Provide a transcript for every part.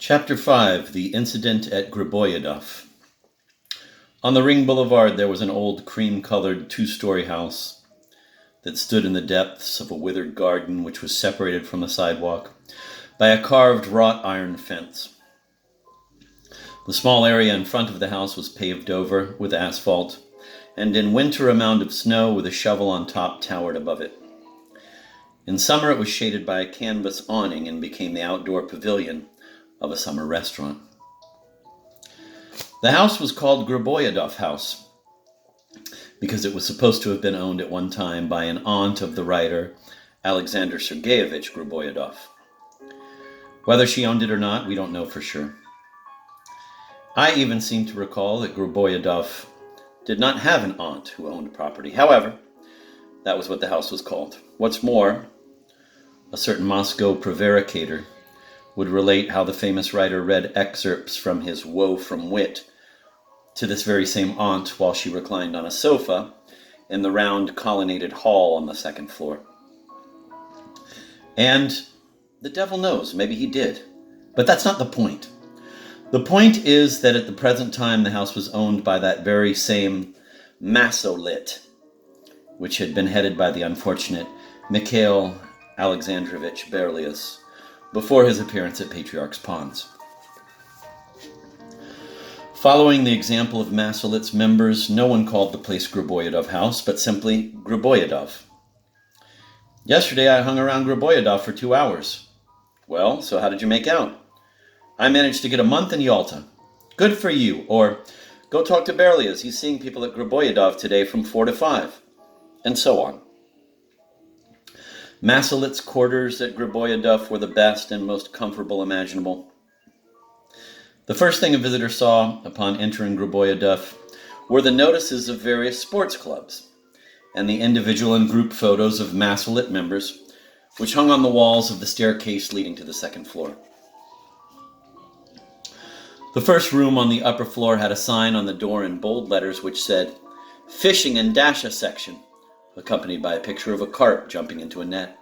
Chapter 5, The Incident at Griboyedov. On the Ring Boulevard there was an old cream-colored two-story house that stood in the depths of a withered garden which was separated from the sidewalk by a carved wrought iron fence. The small area in front of the house was paved over with asphalt, and in winter a mound of snow with a shovel on top towered above it. In summer it was shaded by a canvas awning and became the outdoor pavilion of a summer restaurant. The house was called Griboyedov House because it was supposed to have been owned at one time by an aunt of the writer Alexander Sergeyevich Griboyedov. Whether she owned it or not, we don't know for sure. I even seem to recall that Griboyedov did not have an aunt who owned property. However, that was what the house was called. What's more, a certain Moscow prevaricator would relate how the famous writer read excerpts from his Woe from Wit to this very same aunt while she reclined on a sofa in the round colonnaded hall on the second floor. And the devil knows, maybe he did. But that's not the point. The point is that at the present time the house was owned by that very same Masolit, which had been headed by the unfortunate Mikhail Alexandrovich Berlius before his appearance at Patriarch's Ponds. Following the example of Masolit's members, no one called the place Griboyedov House, but simply Griboyedov. Yesterday I hung around Griboyedov for 2 hours. Well, so how did you make out? I managed to get a month in Yalta. Good for you. Or, go talk to Berlius. He's seeing people at Griboyedov today from 4 to 5. And so on. Masolit's quarters at Griboyedov were the best and most comfortable imaginable. The first thing a visitor saw upon entering Griboyedov were the notices of various sports clubs and the individual and group photos of Masolit members, which hung on the walls of the staircase leading to the second floor. The first room on the upper floor had a sign on the door in bold letters which said, "Fishing and Dasha section," accompanied by a picture of a carp jumping into a net.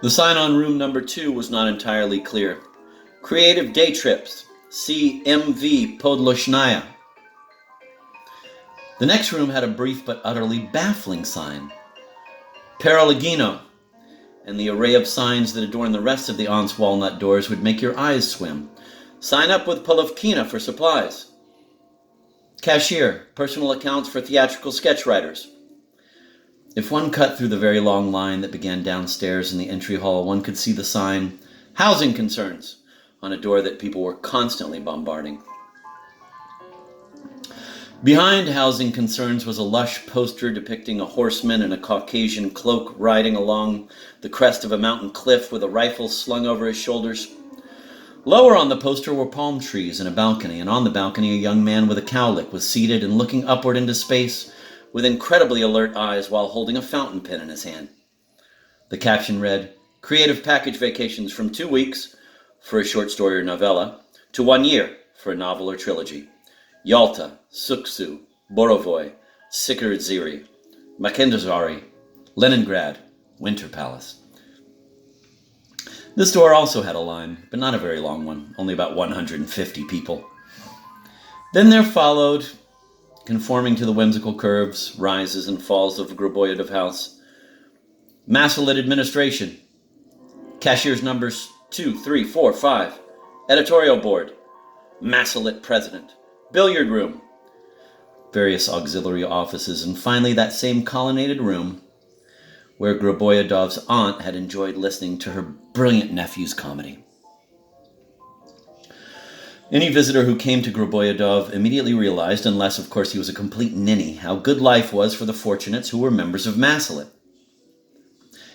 The sign on room number 2 was not entirely clear. Creative day trips. See MV Podloshnaya. The next room had a brief but utterly baffling sign. Paralogino. And the array of signs that adorn the rest of the aunt's walnut doors would make your eyes swim. Sign up with Polovkina for supplies. Cashier, personal accounts for theatrical sketch writers. If one cut through the very long line that began downstairs in the entry hall, one could see the sign, "Housing Concerns," on a door that people were constantly bombarding. Behind Housing Concerns was a lush poster depicting a horseman in a Caucasian cloak riding along the crest of a mountain cliff with a rifle slung over his shoulders. Lower on the poster were palm trees and a balcony, and on the balcony a young man with a cowlick was seated and looking upward into space with incredibly alert eyes while holding a fountain pen in his hand. The caption read, "Creative package vacations from 2 weeks for a short story or novella to 1 year for a novel or trilogy. Yalta, Suksu, Borovoy, Sikirdziri, Makendazari, Leningrad, Winter Palace." This door also had a line, but not a very long one, only about 150 people. Then there followed, conforming to the whimsical curves, rises and falls of Griboyedov House, Masolit Administration, cashiers numbers 2, 3, 4, 5, editorial board, Masolit President, billiard room, various auxiliary offices, and finally that same colonnaded room where Griboyedov's aunt had enjoyed listening to her brilliant nephew's comedy. Any visitor who came to Griboyedov immediately realized, unless of course he was a complete ninny, how good life was for the fortunates who were members of Masolit.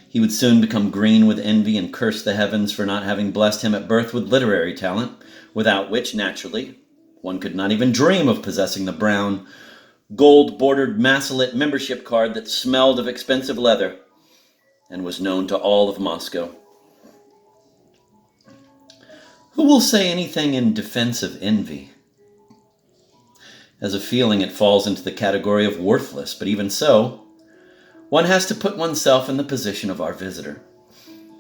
He would soon become green with envy and curse the heavens for not having blessed him at birth with literary talent, without which, naturally, one could not even dream of possessing the brown, gold-bordered Masolit membership card that smelled of expensive leather and was known to all of Moscow. Who will say anything in defense of envy? As a feeling, it falls into the category of worthless, but even so, one has to put oneself in the position of our visitor.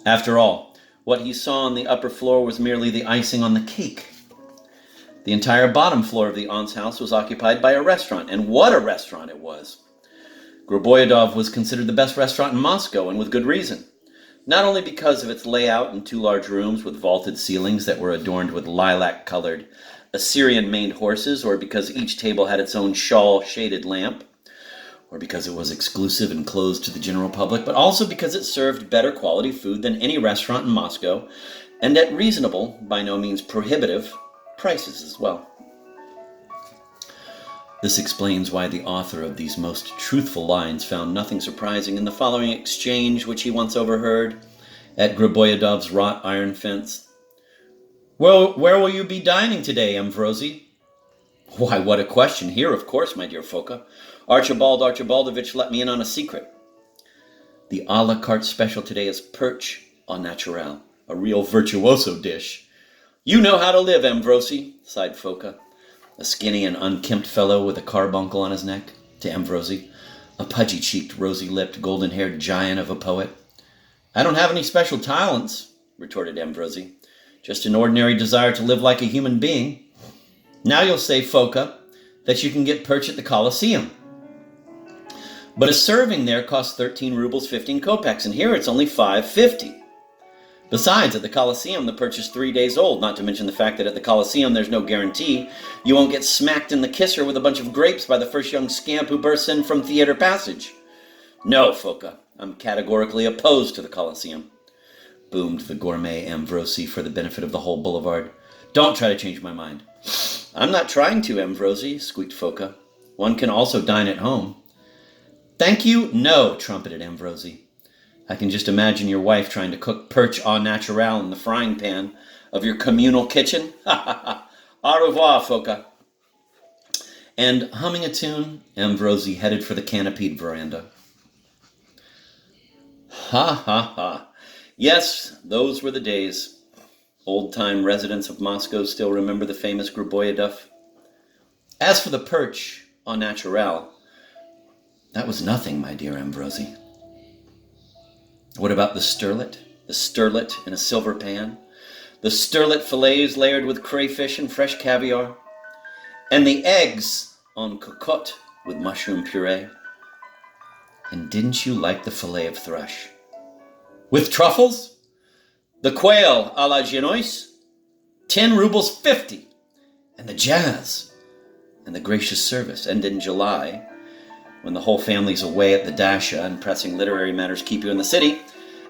After all, What he saw on the upper floor was merely the icing on the cake. The entire bottom floor of the aunt's house was occupied by a restaurant, and what a restaurant it was! Griboyedov was considered the best restaurant in Moscow, and with good reason. Not only because of its layout in 2 large rooms with vaulted ceilings that were adorned with lilac-colored Assyrian-maned horses, or because each table had its own shawl-shaded lamp, or because it was exclusive and closed to the general public, but also because it served better quality food than any restaurant in Moscow, and at reasonable, by no means prohibitive, prices as well. This explains why the author of these most truthful lines found nothing surprising in the following exchange which he once overheard at Griboyedov's wrought iron fence. "Well, where will you be dining today, Ambrosi?" "Why, what a question! Here, of course, my dear Foka. Archibald Archibaldovich let me in on a secret. The a la carte special today is perch au naturel, a real virtuoso dish." "You know how to live, Ambrosi," sighed Foka, a skinny and unkempt fellow with a carbuncle on his neck, to Ambrosi, a pudgy-cheeked, rosy-lipped, golden-haired giant of a poet. "I don't have any special talents," retorted Ambrosi. "Just an ordinary desire to live like a human being. Now you'll say, Foka, that you can get perch at the Colosseum. But a serving there costs 13 rubles 15 kopecks, and here it's only 5.50. Besides, at the Colosseum, the perch is 3 days old, not to mention the fact that at the Colosseum there's no guarantee you won't get smacked in the kisser with a bunch of grapes by the first young scamp who bursts in from Theater Passage. No, Foka, I'm categorically opposed to the Colosseum," boomed the gourmet Ambrosi for the benefit of the whole boulevard. "Don't try to change my mind." "I'm not trying to, Ambrosi," squeaked Foka. "One can also dine at home." "Thank you, no," trumpeted Ambrosi. "I can just imagine your wife trying to cook perch au naturel in the frying pan of your communal kitchen. Ha ha ha. Au revoir, Foka." And humming a tune, Ambrosi headed for the canopied veranda. Ha ha ha. Yes, those were the days. Old-time residents of Moscow still remember the famous Griboyedov. As for the perch au naturel, that was nothing, my dear Ambrosi. What about the sterlet? The sterlet in a silver pan? The sterlet fillets layered with crayfish and fresh caviar? And the eggs en cocotte with mushroom puree? And didn't you like the fillet of thrush? With truffles? The quail à la Genoise? 10 rubles 50. And the jazz? And the gracious service? And in July, when the whole family's away at the Dasha and pressing literary matters keep you in the city,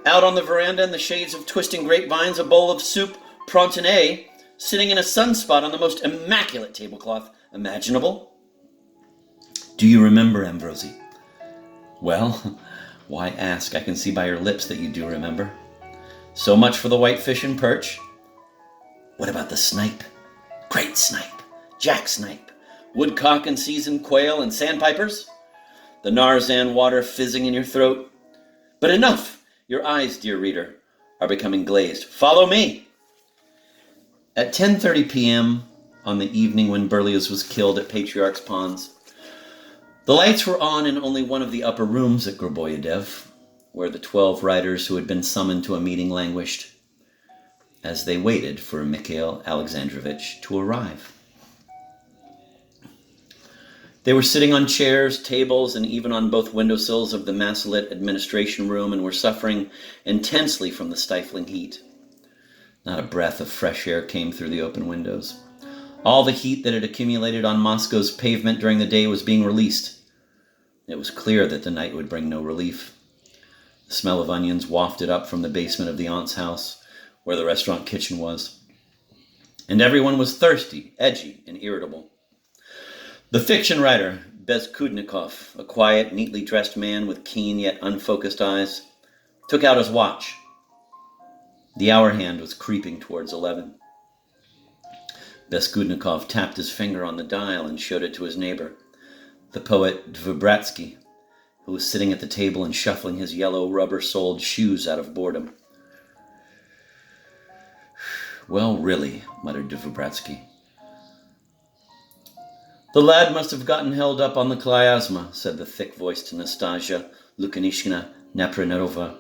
out on the veranda in the shades of twisting grapevines, a bowl of soup prontonné, sitting in a sunspot on the most immaculate tablecloth imaginable. Do you remember, Ambrosi? Well, why ask? I can see by your lips that you do remember. So much for the white fish and perch. What about the snipe? Great snipe, jack snipe, woodcock and seasoned quail and sandpipers? The Narzan water fizzing in your throat? But enough! Your eyes, dear reader, are becoming glazed. Follow me! At 10:30 p.m. on the evening when Berlioz was killed at Patriarch's Ponds, the lights were on in only one of the upper rooms at Griboyedev, where the 12 writers who had been summoned to a meeting languished, as they waited for Mikhail Alexandrovich to arrive. They were sitting on chairs, tables, and even on both windowsills of the Massillette administration room and were suffering intensely from the stifling heat. Not a breath of fresh air came through the open windows. All the heat that had accumulated on Moscow's pavement during the day was being released. It was clear that the night would bring no relief. The smell of onions wafted up from the basement of the aunt's house, where the restaurant kitchen was. And everyone was thirsty, edgy, and irritable. The fiction writer, Bezkudnikov, a quiet, neatly dressed man with keen yet unfocused eyes, took out his watch. The hour hand was creeping towards 11. Bezkudnikov tapped his finger on the dial and showed it to his neighbor, the poet Dvobratsky, who was sitting at the table and shuffling his yellow rubber-soled shoes out of boredom. Well, really, muttered Dvobratsky. The lad must have gotten held up on the Klyazma, said the thick-voiced Nastasia Lukanishkina Napranerova,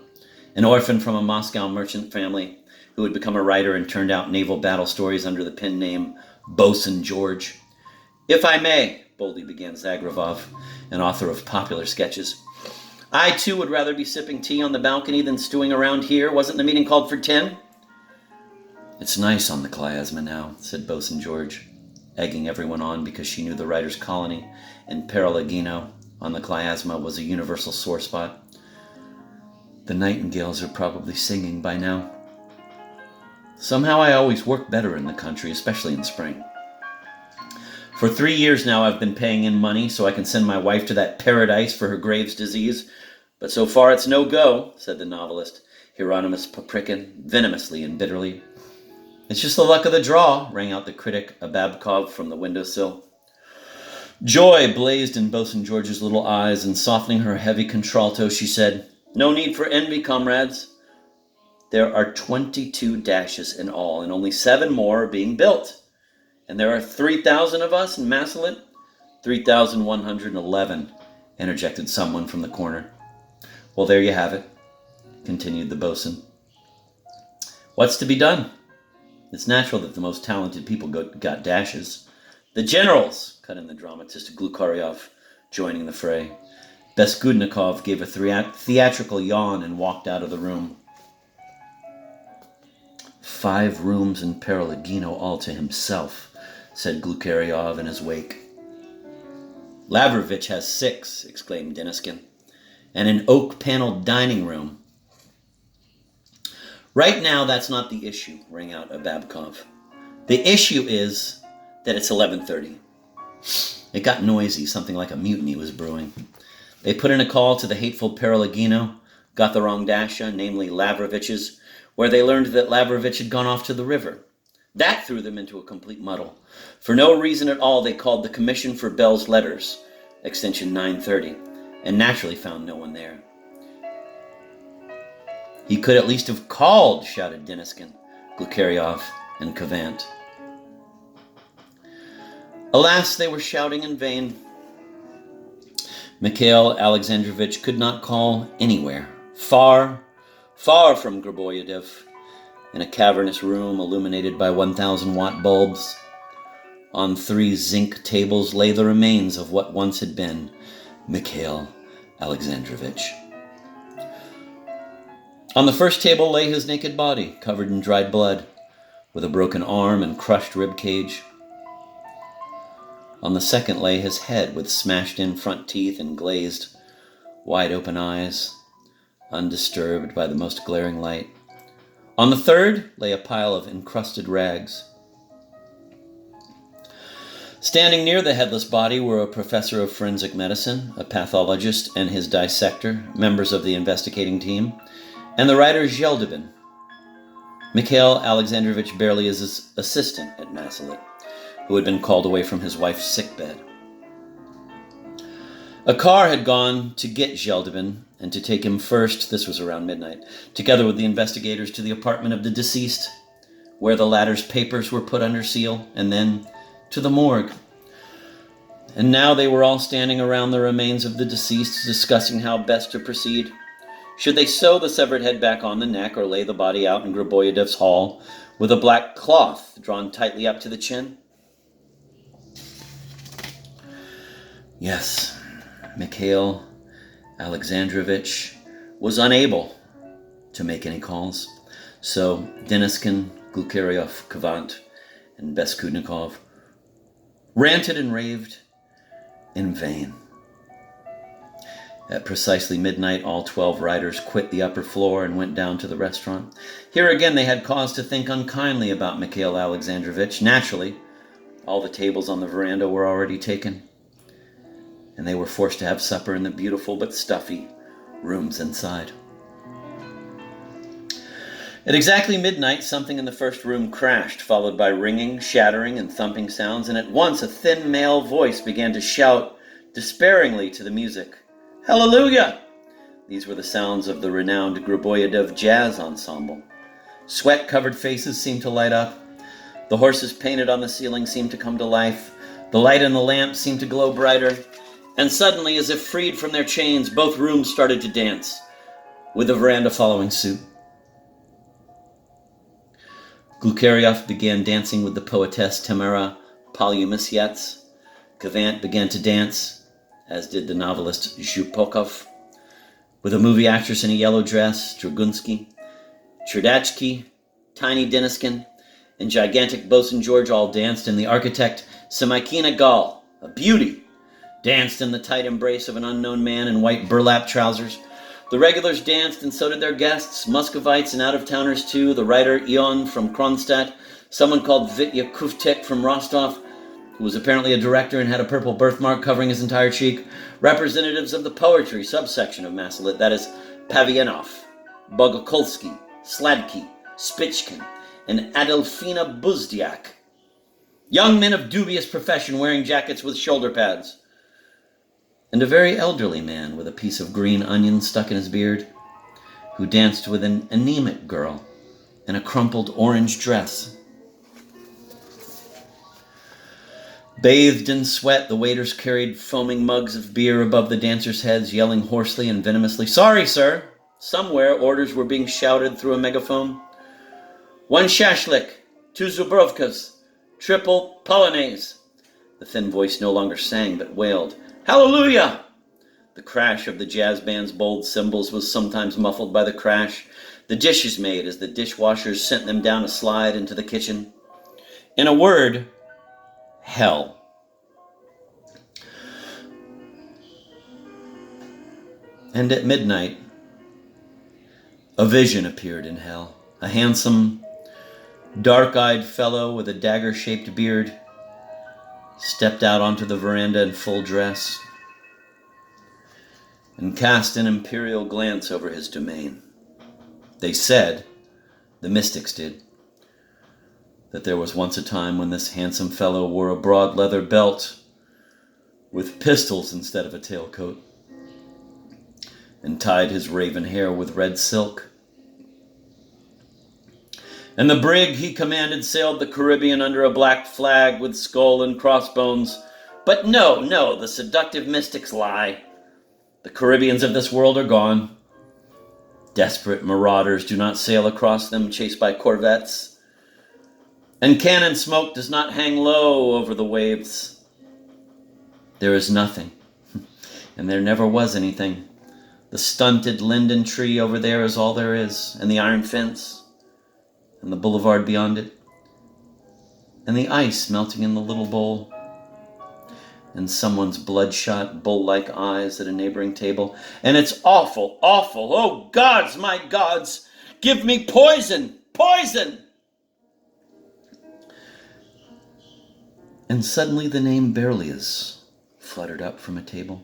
an orphan from a Moscow merchant family who had become a writer and turned out naval battle stories under the pen name Bosun George. "If I may," boldly began Zagrebov, an author of popular sketches, "I too would rather be sipping tea on the balcony than stewing around here. Wasn't the meeting called for 10? "It's nice on the Kliazma now," said Bosun George, egging everyone on because she knew the writers' colony in Perelagino on the Kliazma was a universal sore spot. "The nightingales are probably singing by now. Somehow I always work better in the country, especially in spring. For 3 years now I've been paying in money so I can send my wife to that paradise for her Graves' disease, but so far it's no go," said the novelist Hieronymus Paprikin, venomously and bitterly. "It's just the luck of the draw," rang out the critic Ababkov from the windowsill. Joy blazed in Bosun George's little eyes, and softening her heavy contralto, she said, "No need for envy, comrades. There are 22 dashes in all, and only 7 more are being built. And there are 3,000 of us in Massillon." 3,111, interjected someone from the corner. "Well, there you have it," continued the bosun. "What's to be done? It's natural that the most talented people got dashes." "The generals," cut in the dramatist Glukaryov, joining the fray. Beskudnikov gave a theatrical yawn and walked out of the room. 5 rooms in Perelagino all to himself, said Glukaryov in his wake. "Lavrovich has 6, exclaimed Deniskin, "and an oak-paneled dining room." "Right now, that's not the issue," rang out Ababkov. "The issue is that it's 11:30. It got noisy, something like a mutiny was brewing. They put in a call to the hateful Perelagino, got the wrong dasha, namely Lavrovich's, where they learned that Lavrovich had gone off to the river. That threw them into a complete muddle. For no reason at all, they called the Commission for Bell's Letters, extension 930, and naturally found no one there. "He could at least have called," shouted Deniskin, Glukaryov, and Kvant. Alas, they were shouting in vain. Mikhail Alexandrovich could not call anywhere. Far, far from Griboyev, in a cavernous room illuminated by 1,000-watt bulbs, on 3 zinc tables lay the remains of what once had been Mikhail Alexandrovich. On the first table lay his naked body, covered in dried blood, with a broken arm and crushed rib cage. On the second lay his head with smashed-in front teeth and glazed, wide-open eyes, undisturbed by the most glaring light. On the third lay a pile of encrusted rags. Standing near the headless body were a professor of forensic medicine, a pathologist and his dissector, members of the investigating team, and the writer Zheldibin, Mikhail Alexandrovich Berlioz's assistant at Massillon, who had been called away from his wife's sickbed. A car had gone to get Zheldibin and to take him first, this was around midnight, together with the investigators to the apartment of the deceased, where the latter's papers were put under seal, and then to the morgue. And now they were all standing around the remains of the deceased, discussing how best to proceed. Should they sew the severed head back on the neck or lay the body out in Griboyedov's hall with a black cloth drawn tightly up to the chin? Yes, Mikhail Alexandrovich was unable to make any calls, so Deniskin, Glukaryov, Kvant, and Beskudnikov ranted and raved in vain. At precisely midnight, all 12 writers quit the upper floor and went down to the restaurant. Here again they had cause to think unkindly about Mikhail Alexandrovich. Naturally, all the tables on the veranda were already taken, and they were forced to have supper in the beautiful but stuffy rooms inside. At exactly midnight, something in the first room crashed, followed by ringing, shattering, and thumping sounds, and at once a thin male voice began to shout despairingly to the music. "Hallelujah!" These were the sounds of the renowned Griboyedov Jazz Ensemble. Sweat-covered faces seemed to light up. The horses painted on the ceiling seemed to come to life. The light in the lamp seemed to glow brighter. And suddenly, as if freed from their chains, both rooms started to dance. with the veranda following suit. Glukaryov began dancing with the poetess Tamara Polyamisiats. Gavant began to dance, as did the novelist Zhupokov, with a movie actress in a yellow dress, Dragunsky. Cherdachky, Tiny Deniskin, and gigantic Bosun George all danced, and the architect Semaikina Gal, a beauty, danced in the tight embrace of an unknown man in white burlap trousers. The regulars danced, and so did their guests, Muscovites and out-of-towners too, the writer Ion from Kronstadt, someone called Vitya Kuftek from Rostov, who was apparently a director and had a purple birthmark covering his entire cheek, representatives of the poetry subsection of Masalit, that is, Pavianov, Bogokolsky, Sladky, Spichkin, and Adelfina Buzdiak. Young men of dubious profession wearing jackets with shoulder pads. And a very elderly man with a piece of green onion stuck in his beard, who danced with an anemic girl in a crumpled orange dress. Bathed in sweat, the waiters carried foaming mugs of beer above the dancers' heads, yelling hoarsely and venomously, "Sorry, sir!" Somewhere, orders were being shouted through a megaphone. 1 shashlik, 2 zubrovkas, triple polonaise. The thin voice no longer sang, but wailed, "Hallelujah!" The crash of the jazz band's bold cymbals was sometimes muffled by the crash the dishes made as the dishwashers sent them down a slide into the kitchen. In a word, hell. And at midnight, a vision appeared in hell. A handsome, dark-eyed fellow with a dagger-shaped beard stepped out onto the veranda in full dress and cast an imperial glance over his domain. They said, the mystics did, that there was once a time when this handsome fellow wore a broad leather belt with pistols instead of a tailcoat and tied his raven hair with red silk. And the brig he commanded sailed the Caribbean under a black flag with skull and crossbones. But no, the seductive mystics lie. The Caribbeans of this world are gone. Desperate marauders do not sail across them chased by corvettes. And cannon smoke does not hang low over the waves. There is nothing, and there never was anything. The stunted linden tree over there is all there is, and the iron fence, and the boulevard beyond it, and the ice melting in the little bowl, and someone's bloodshot, bull-like eyes at a neighboring table. And it's awful, awful. Oh, gods, my gods, give me poison, poison! And suddenly the name Berlioz fluttered up from a table.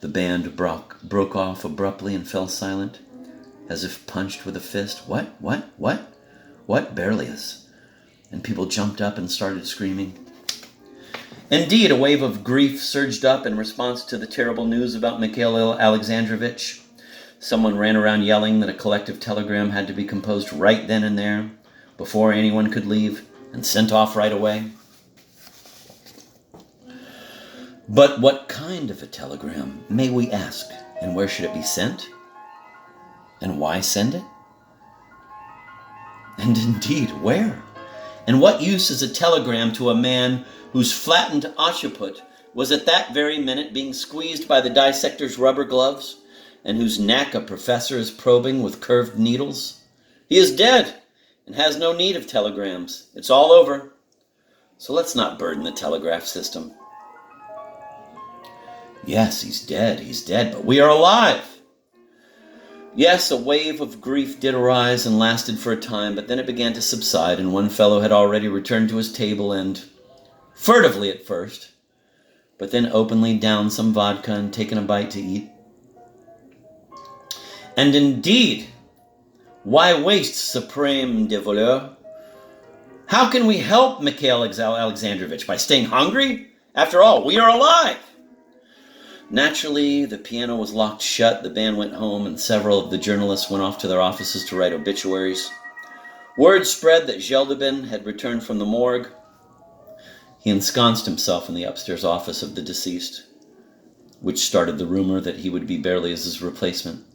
The band broke off abruptly and fell silent, as if punched with a fist. What Berlioz? And people jumped up and started screaming. Indeed, a wave of grief surged up in response to the terrible news about Mikhail Alexandrovich. Someone ran around yelling that a collective telegram had to be composed right then and there, before anyone could leave, and sent off right away. But what kind of a telegram, may we ask, and where should it be sent? And why send it? And indeed, where? And what use is a telegram to a man whose flattened occiput was at that very minute being squeezed by the dissector's rubber gloves, and whose neck a professor is probing with curved needles? He is dead, and has no need of telegrams. It's all over. So let's not burden the telegraph system. Yes, he's dead, but we are alive. Yes, a wave of grief did arise and lasted for a time, but then it began to subside, and one fellow had already returned to his table and, furtively at first, but then openly downed some vodka and taken a bite to eat. And indeed, why waste supreme de voleur? How can we help Mikhail Alexandrovich? By staying hungry? After all, we are alive. Naturally, the piano was locked shut, the band went home, and several of the journalists went off to their offices to write obituaries. Word spread that Zeldabin had returned from the morgue. He ensconced himself in the upstairs office of the deceased, which started the rumor that he would be Berlioz's replacement.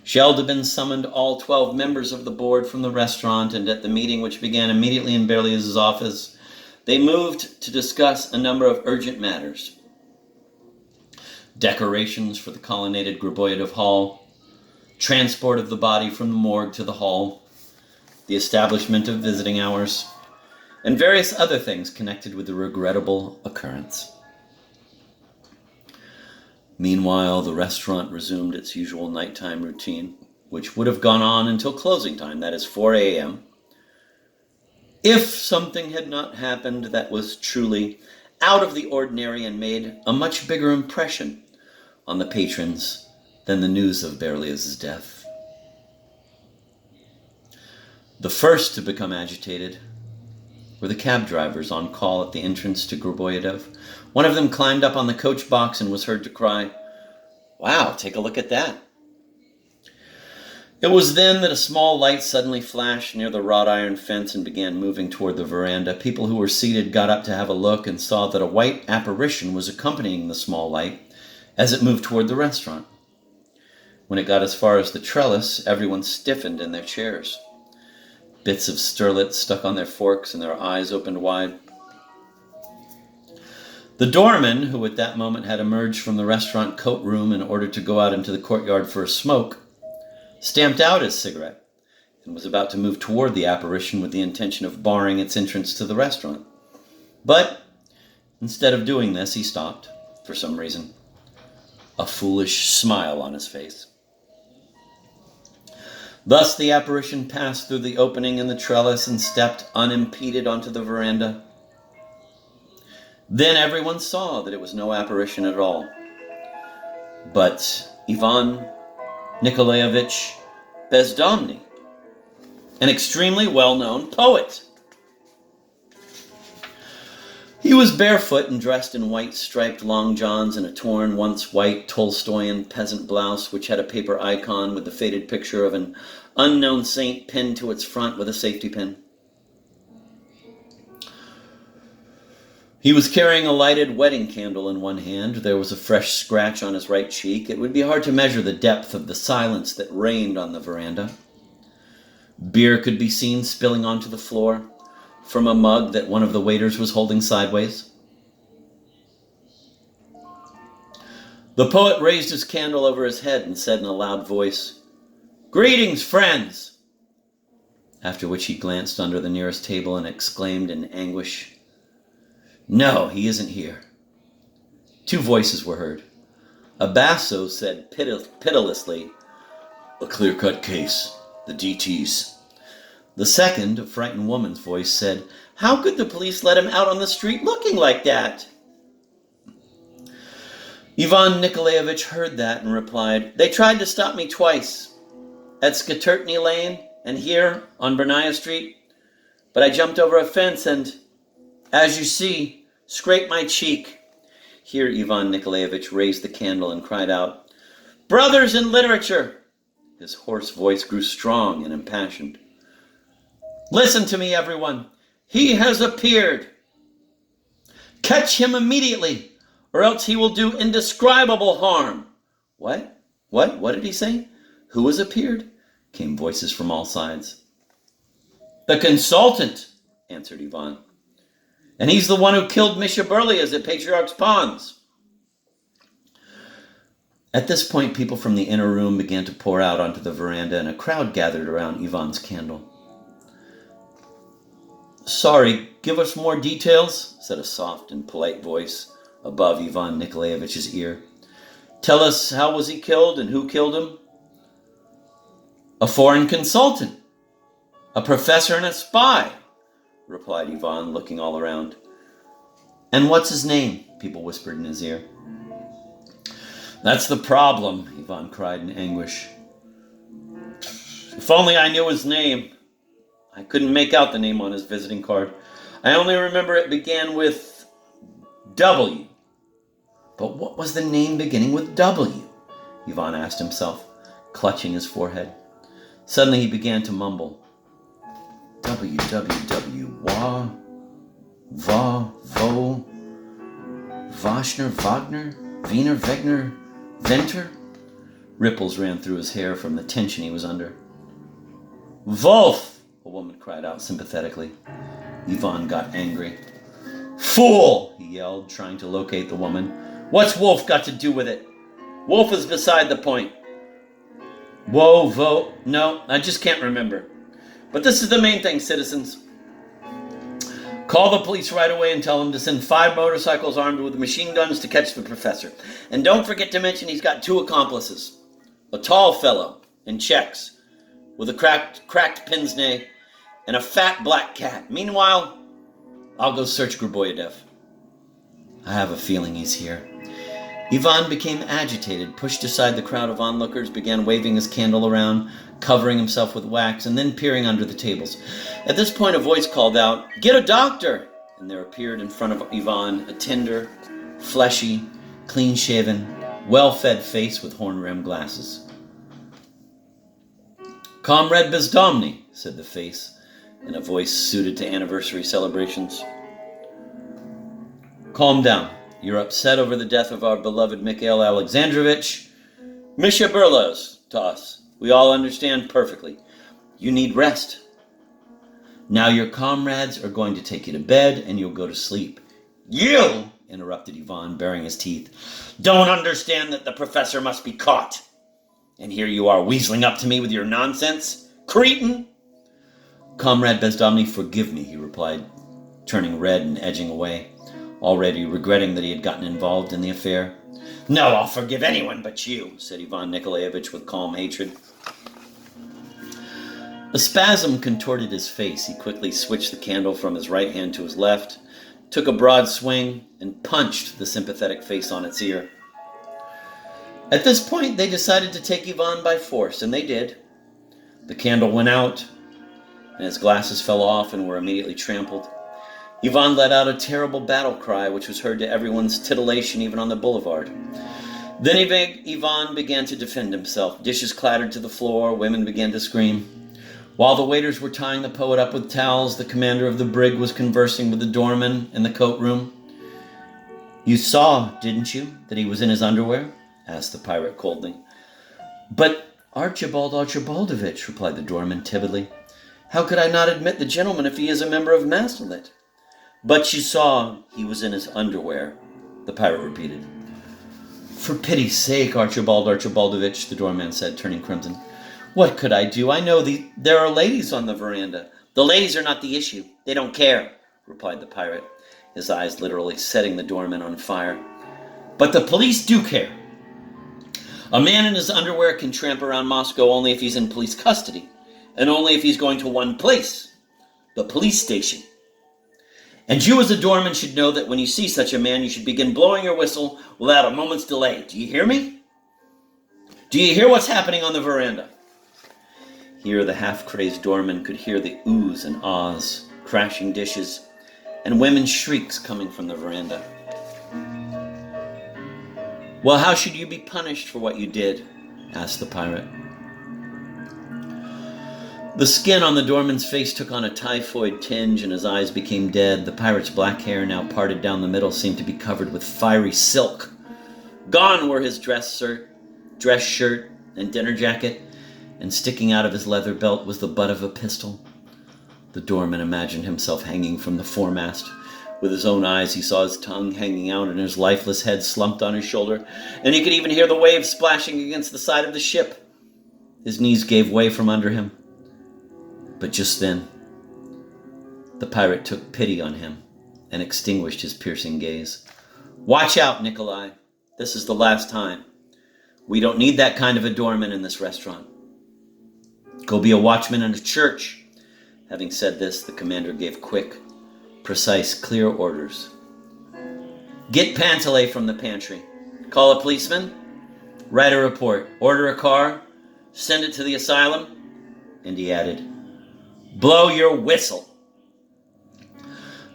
Sheldon summoned all 12 members of the board from the restaurant, and at the meeting, which began immediately in Berlioz's office, they moved to discuss a number of urgent matters. Decorations for the colonnaded Griboyedov Hall, transport of the body from the morgue to the hall, the establishment of visiting hours, and various other things connected with the regrettable occurrence. Meanwhile, the restaurant resumed its usual nighttime routine, which would have gone on until closing time, that is 4 a.m., if something had not happened that was truly out of the ordinary and made a much bigger impression on the patrons than the news of Berlioz's death. The first to become agitated were the cab drivers on call at the entrance to Griboyedov. One of them climbed up on the coach box and was heard to cry, "Wow, take a look at that." It was then that a small light suddenly flashed near the wrought iron fence and began moving toward the veranda. People who were seated got up to have a look and saw that a white apparition was accompanying the small light as it moved toward the restaurant. When it got as far as the trellis, everyone stiffened in their chairs. Bits of sterlet stuck on their forks and their eyes opened wide. The doorman, who at that moment had emerged from the restaurant coat room in order to go out into the courtyard for a smoke, stamped out his cigarette and was about to move toward the apparition with the intention of barring its entrance to the restaurant. But instead of doing this, he stopped, for some reason, a foolish smile on his face. Thus the apparition passed through the opening in the trellis and stepped unimpeded onto the veranda. Then everyone saw that it was no apparition at all, but Ivan Nikolaevich Bezdomny, an extremely well-known poet. He was barefoot and dressed in white striped long johns and a torn, once white Tolstoyan peasant blouse which had a paper icon with the faded picture of an unknown saint pinned to its front with a safety pin. He was carrying a lighted wedding candle in one hand. There was a fresh scratch on his right cheek. It would be hard to measure the depth of the silence that reigned on the veranda. Beer could be seen spilling onto the floor from a mug that one of the waiters was holding sideways. The poet raised his candle over his head and said in a loud voice, "Greetings, friends!" After which he glanced under the nearest table and exclaimed in anguish, "No, he isn't here." Two voices were heard. A basso said pitilessly, "A clear-cut case, the DTs." The second, a frightened woman's voice, said, "How could the police let him out on the street looking like that?" Ivan Nikolaevich heard that and replied, "They tried to stop me twice, at Skaturtny Lane and here on Bernaya Street, but I jumped over a fence and, as you see, scraped my cheek." Here Ivan Nikolaevich raised the candle and cried out, "Brothers in literature!" His hoarse voice grew strong and impassioned. "Listen to me, everyone. He has appeared. Catch him immediately, or else he will do indescribable harm." What? What did he say? Who has appeared? Came voices from all sides. "The consultant," answered Ivan. "And he's the one who killed Misha Berlioz at Patriarch's Ponds." At this point, people from the inner room began to pour out onto the veranda, and a crowd gathered around Ivan's candle. "Sorry, give us more details," said a soft and polite voice above Ivan Nikolaevich's ear. "Tell us, how was he killed and who killed him?" "A foreign consultant, a professor and a spy," replied Ivan, looking all around. "And what's his name?" people whispered in his ear. "That's the problem," Ivan cried in anguish. "If only I knew his name. I couldn't make out the name on his visiting card. I only remember it began with W." But what was the name beginning with W? Ivan asked himself, clutching his forehead. Suddenly he began to mumble. Wah, Va, Vo, Wagner, Wiener, Wegner, Venter? Ripples ran through his hair from the tension he was under. "Wolf!" a woman cried out sympathetically. Ivan got angry. "Fool!" he yelled, trying to locate the woman. "What's Wolf got to do with it? Wolf is beside the point." No, I just can't remember. But this is the main thing, citizens. Call the police right away and tell them to send 5 motorcycles armed with machine guns to catch the professor. And don't forget to mention he's got 2 accomplices. A tall fellow in checks with a cracked pince nez and a fat black cat. Meanwhile, I'll go search Griboyev. I have a feeling he's here. Ivan became agitated, pushed aside the crowd of onlookers, began waving his candle around, covering himself with wax, and then peering under the tables. At this point, a voice called out, "Get a doctor!" And there appeared in front of Ivan a tender, fleshy, clean-shaven, well-fed face with horn-rimmed glasses. "Comrade Bezdomny," said the face, in a voice suited to anniversary celebrations. "Calm down. You're upset over the death of our beloved Mikhail Alexandrovich. Misha Burlos to us. We all understand perfectly. You need rest. Now your comrades are going to take you to bed and you'll go to sleep." "You," interrupted Ivan, baring his teeth, "don't understand that the professor must be caught. And here you are weaseling up to me with your nonsense. Cretin!" "Comrade Bezdomny, forgive me," he replied, turning red and edging away, already regretting that he had gotten involved in the affair. "No, I'll forgive anyone but you," said Ivan Nikolaevich with calm hatred. A spasm contorted his face. He quickly switched the candle from his right hand to his left, took a broad swing, and punched the sympathetic face on its ear. At this point, they decided to take Ivan by force, and they did. The candle went out, and his glasses fell off and were immediately trampled. Ivan let out a terrible battle cry, which was heard to everyone's titillation even on the boulevard. Then Ivan began to defend himself. Dishes clattered to the floor, women began to scream. While the waiters were tying the poet up with towels, the commander of the brig was conversing with the doorman in the coat room. "You saw, didn't you, that he was in his underwear?" asked the pirate coldly. "But Archibald Archibaldovich," replied the doorman timidly. "How could I not admit the gentleman if he is a member of Masterlit?" "But you saw he was in his underwear," the pirate repeated. "For pity's sake, Archibald Archibaldovich," the doorman said, turning crimson. "What could I do? I know there are ladies on the veranda." "The ladies are not the issue. They don't care," replied the pirate, his eyes literally setting the doorman on fire. "But the police do care. A man in his underwear can tramp around Moscow only if he's in police custody, and only if he's going to one place, the police station. And you as a doorman should know that when you see such a man, you should begin blowing your whistle without a moment's delay. Do you hear me? Do you hear what's happening on the veranda?" Here the half-crazed doorman could hear the oohs and ahs, crashing dishes, and women's shrieks coming from the veranda. "Well, how should you be punished for what you did?" asked the pirate. The skin on the doorman's face took on a typhoid tinge and his eyes became dead. The pirate's black hair, now parted down the middle, seemed to be covered with fiery silk. Gone were his dress shirt, and dinner jacket, and sticking out of his leather belt was the butt of a pistol. The doorman imagined himself hanging from the foremast. With his own eyes, he saw his tongue hanging out and his lifeless head slumped on his shoulder, and he could even hear the waves splashing against the side of the ship. His knees gave way from under him. But just then, the pirate took pity on him and extinguished his piercing gaze. "Watch out, Nikolai. This is the last time. We don't need that kind of a doorman in this restaurant. Go be a watchman in a church." Having said this, the commander gave quick, precise, clear orders. "Get Panteley from the pantry. Call a policeman. Write a report. Order a car. Send it to the asylum." And he added, "Blow your whistle."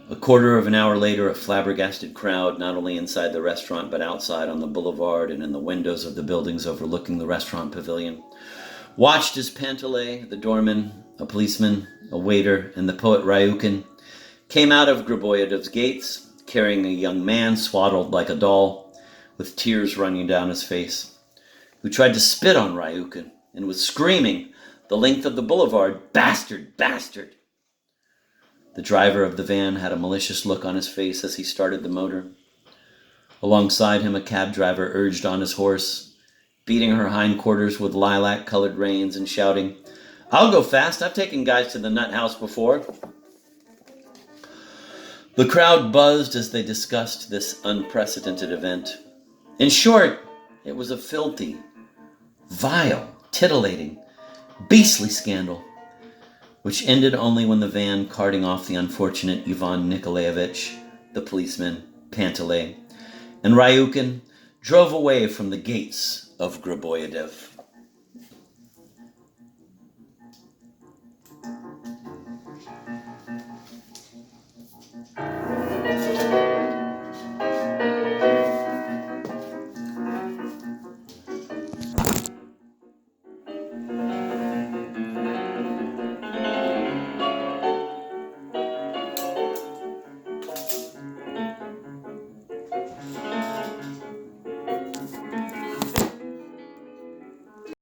A quarter of an hour later, a flabbergasted crowd, not only inside the restaurant but outside on the boulevard and in the windows of the buildings overlooking the restaurant pavilion, watched as Panteley, the doorman, a policeman, a waiter, and the poet Ryukin came out of Griboyedov's gates, carrying a young man swaddled like a doll, with tears running down his face. who tried to spit on Ryukin and was screaming the length of the boulevard, "Bastard! Bastard!" The driver of the van had a malicious look on his face as he started the motor. Alongside him, a cab driver urged on his horse, beating her hindquarters with lilac-colored reins and shouting, "I'll go fast. I've taken guys to the nut house before." The crowd buzzed as they discussed this unprecedented event. In short, it was a filthy, vile, titillating, beastly scandal, which ended only when the van carting off the unfortunate Ivan Nikolaevich, the policeman, Panteley, and Ryukin drove away from the gates of Griboyedev.